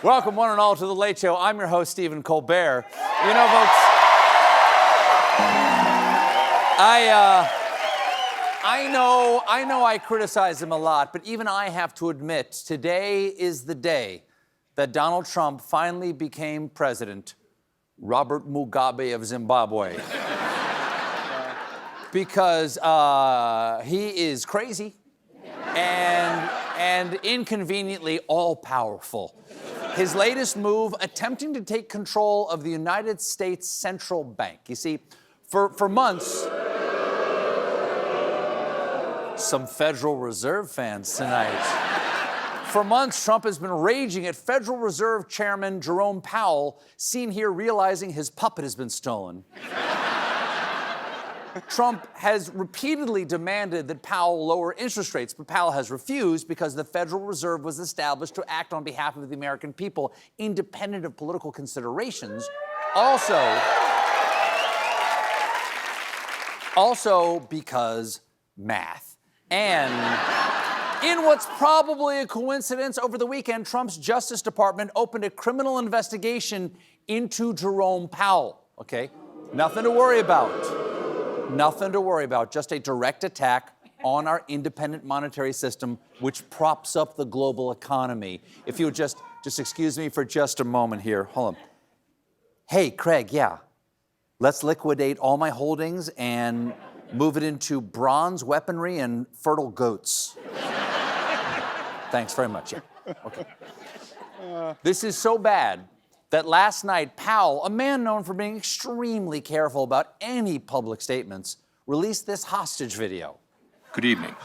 Welcome, one and all, to The Late Show. I'm your host, Stephen Colbert. You know, folks, I know I criticize him a lot, but even I have to admit, today is the day that Donald Trump finally became president, Robert Mugabe of Zimbabwe. Because he is crazy and inconveniently all-powerful. His latest move, attempting to take control of the United States Central Bank. You see, for months, some Federal Reserve fans tonight. For months, Trump has been raging at Federal Reserve Chairman Jerome Powell, seen here realizing his puppet has been stolen. Trump has repeatedly demanded that Powell lower interest rates, but Powell has refused because the Federal Reserve was established to act on behalf of the American people, independent of political considerations. Also because math. And in what's probably a coincidence, over the weekend, Trump's Justice Department opened a criminal investigation into Jerome Powell, okay? Nothing to worry about. Nothing to worry about, just a direct attack on our independent monetary system, which props up the global economy. If you would just excuse me for just a moment here. Hold on. Hey, Craig, yeah. Let's liquidate all my holdings and move it into bronze weaponry and fertile goats. Thanks very much. Yeah. Okay. This is so bad that last night, Powell, a man known for being extremely careful about any public statements, released this hostage video. Good evening.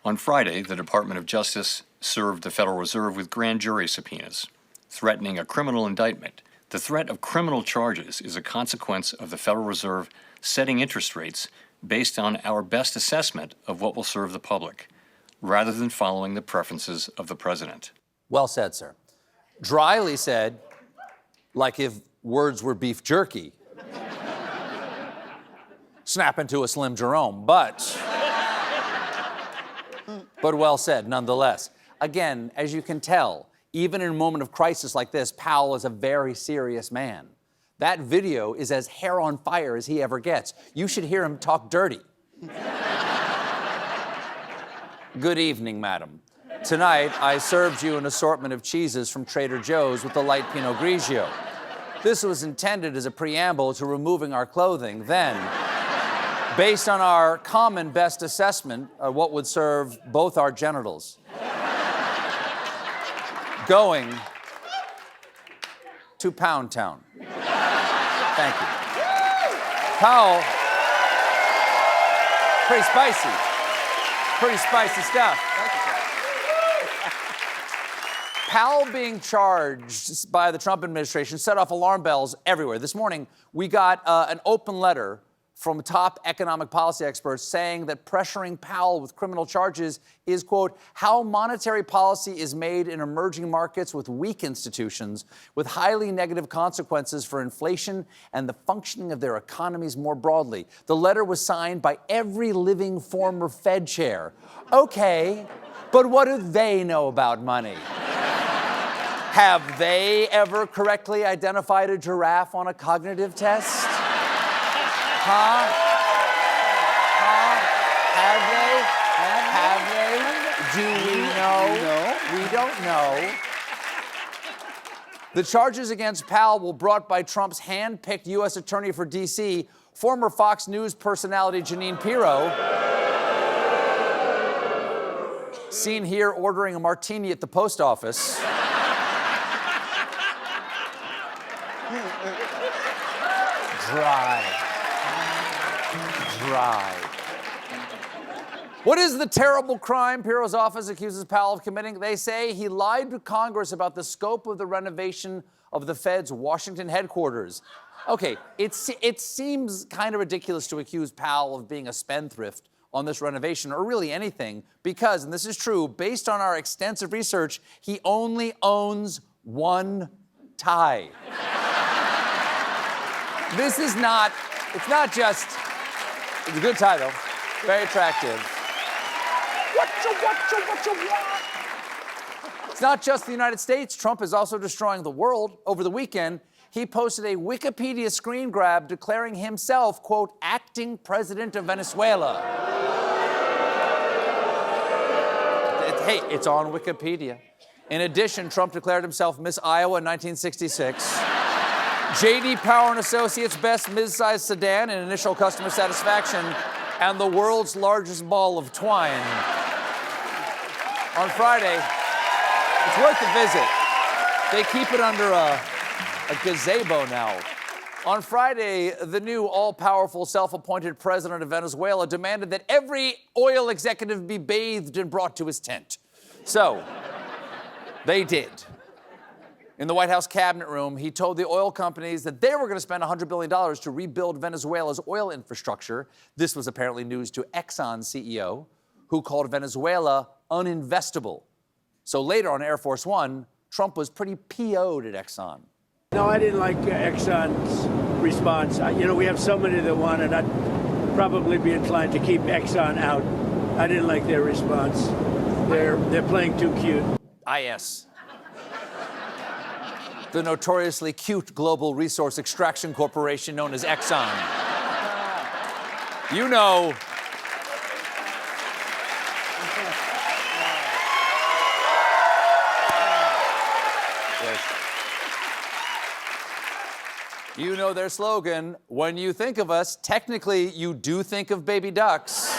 On Friday, the Department of Justice served the Federal Reserve with grand jury subpoenas, threatening a criminal indictment. The threat of criminal charges is a consequence of the Federal Reserve setting interest rates based on our best assessment of what will serve the public, rather than following the preferences of the president. Well said, sir. Dryly said, like if words were beef jerky. Snap into a Slim Jerome, but well said nonetheless. Again, as you can tell, even in a moment of crisis like this, Powell is a very serious man. That video is as hair on fire as he ever gets. You should hear him talk dirty. Good evening, madam. Tonight, I served you an assortment of cheeses from Trader Joe's with the light Pinot Grigio. This was intended as a preamble to removing our clothing. Then, based on our common best assessment of what would serve both our genitals, going to Pound Town. Thank you. Powell, pretty spicy stuff. Thank you, sir. Powell being charged by the Trump administration set off alarm bells everywhere. This morning, we got an open letter from top economic policy experts saying that pressuring Powell with criminal charges is, quote, how monetary policy is made in emerging markets with weak institutions, with highly negative consequences for inflation and the functioning of their economies more broadly. The letter was signed by every living former Fed chair. Okay, but what do they know about money? Have they ever correctly identified a giraffe on a cognitive test? Have they? Do we know? No. We don't know. The charges against Powell were brought by Trump's hand-picked U.S. Attorney for D.C., former Fox News personality Jeanine Pirro, seen here ordering a martini at the post office. Dry. What is the terrible crime Pirro's office accuses Powell of committing? They say he lied to Congress about the scope of the renovation of the Fed's Washington headquarters. Okay, it seems kind of ridiculous to accuse Powell of being a spendthrift on this renovation, or really anything, because, and this is true, based on our extensive research, he only owns one tie. This is not, it's not just, it's a good tie though, very attractive. What you want? It's not just the United States. Trump is also destroying the world. Over the weekend, he posted a Wikipedia screen grab declaring himself, quote, acting president of Venezuela. Hey, it's on Wikipedia. In addition, Trump declared himself Miss Iowa in 1966. J.D. Power and Associates Best Mid-Size Sedan in initial customer satisfaction, and the world's largest ball of twine. On Friday, it's worth a visit. They keep it under a gazebo now. On Friday, the new all-powerful self-appointed president of Venezuela demanded that every oil executive be bathed and brought to his tent. So, they did. In the White House cabinet room, he told the oil companies that they were going to spend $100 billion to rebuild Venezuela's oil infrastructure. This was apparently news to Exxon's CEO, who called Venezuela uninvestable. So later on Air Force One, Trump was pretty PO'd at Exxon. No, I didn't like Exxon's response. We have so many that want it. I'd probably be inclined to keep Exxon out. I didn't like their response. They're playing too cute. IS. The notoriously cute global resource extraction corporation known as Exxon. You know. Yes. You know their slogan, when you think of us, technically you do think of baby ducks.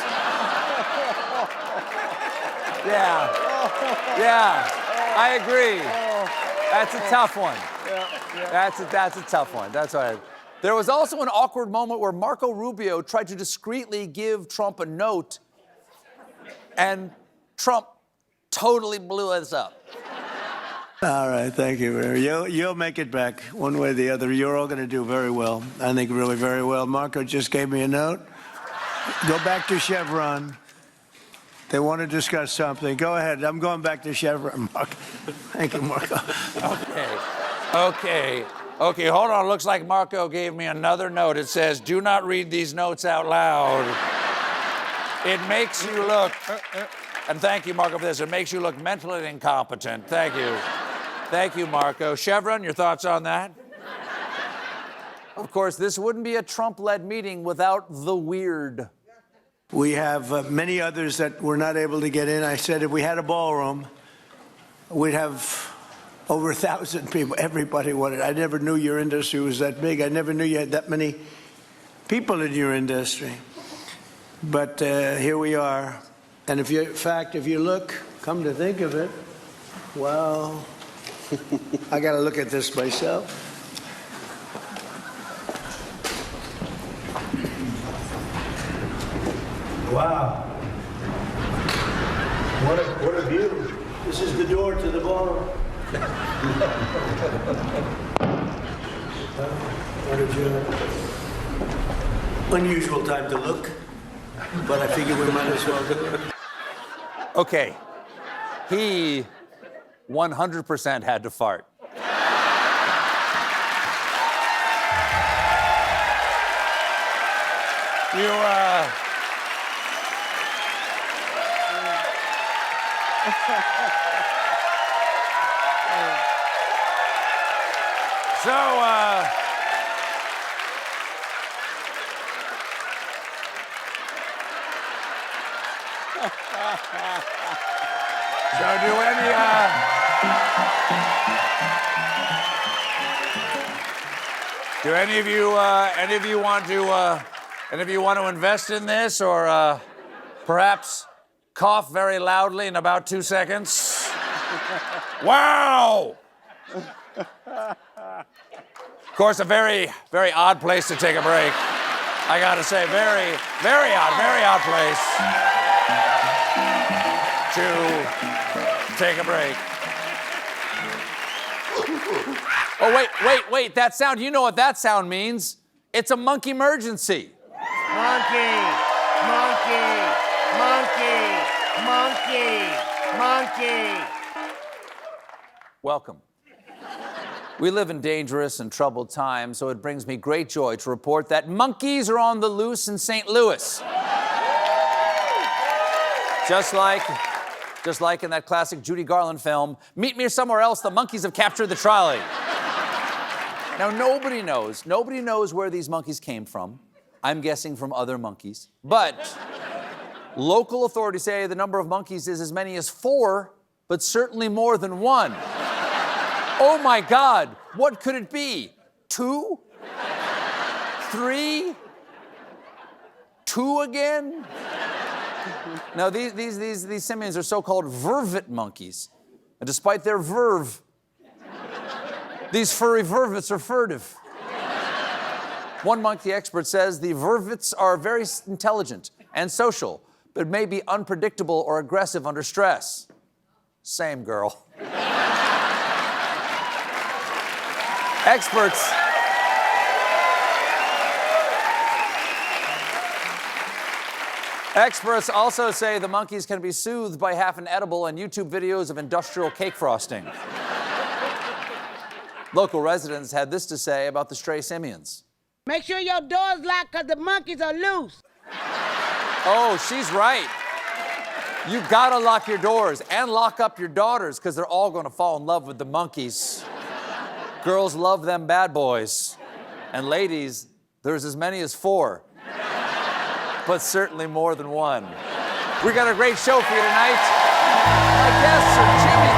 Yeah, I agree. That's a tough one. That's a tough one. That's all right. There was also an awkward moment where Marco Rubio tried to discreetly give Trump a note, and Trump totally blew us up. All right, thank you, Mary. You'll make it back one way or the other. You're all going to do very well. I think really very well. Marco just gave me a note. Go back to Chevron. They want to discuss something. Go ahead. I'm going back to Chevron, Marco. Thank you, Marco. Okay, hold on. Looks like Marco gave me another note. It says, do not read these notes out loud. It makes you look, and thank you, Marco, for this. It makes you look mentally incompetent. Thank you. Thank you, Marco. Chevron, your thoughts on that? Of course, this wouldn't be a Trump-led meeting without the weird. We have many others that were not able to get in. I said if we had a ballroom, we'd have over 1,000 people. Everybody wanted. I never knew your industry was that big. I never knew you had that many people in your industry. But here we are. And if you look, come to think of it, well, I got to look at this myself. Wow. What a view. This is the door to the ballroom. What a unusual time to look, but I figure we might as well do it. Okay, he 100% had to fart. Do any of you want to invest in this, or perhaps cough very loudly in about 2 seconds? Wow! Of course, a very, very odd place to take a break. I gotta say, very, very odd place to take a break. Oh, wait, that sound, you know what that sound means. It's a monkey emergency. Monkey. Welcome. We live in dangerous and troubled times, so it brings me great joy to report that monkeys are on the loose in St. Louis. Just like Just like in that classic Judy Garland film, Meet Me Somewhere Else, the monkeys have captured the trolley. Now, nobody knows where these monkeys came from. I'm guessing from other monkeys. But local authorities say the number of monkeys is as many as 4, but certainly more than 1. Oh my God, what could it be? 2? 3? 2 again? Now, these simians are so-called vervet monkeys. And despite their verve, these furry vervets are furtive. One monkey expert says the vervets are very intelligent and social, but may be unpredictable or aggressive under stress. Same, girl. Experts also say the monkeys can be soothed by half an edible and YouTube videos of industrial cake frosting. Local residents had this to say about the stray simians. Make sure your door's locked because the monkeys are loose. Oh, she's right. You gotta lock your doors and lock up your daughters because they're all gonna fall in love with the monkeys. Girls love them bad boys. And ladies, there's as many as 4. But certainly more than 1. We got a great show for you tonight. My guests are Jimmy